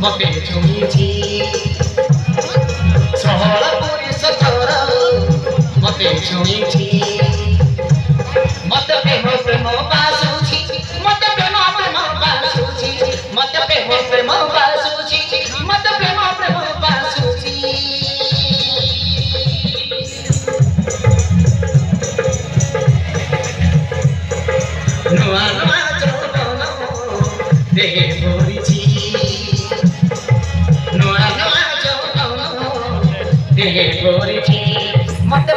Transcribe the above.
मते छुईछि सहला पुरी सतर मते छुईछि मते प्रेम प्रेम बासुछि मते प्रेम प्रेम बासुछि मते प्रेम प्रेम बासुछि मते प्रेम प्रेम बासुछि नुआ नुआ जौवन देहे भरिछि नुआ नुआ जौवन देहे भरिछि मते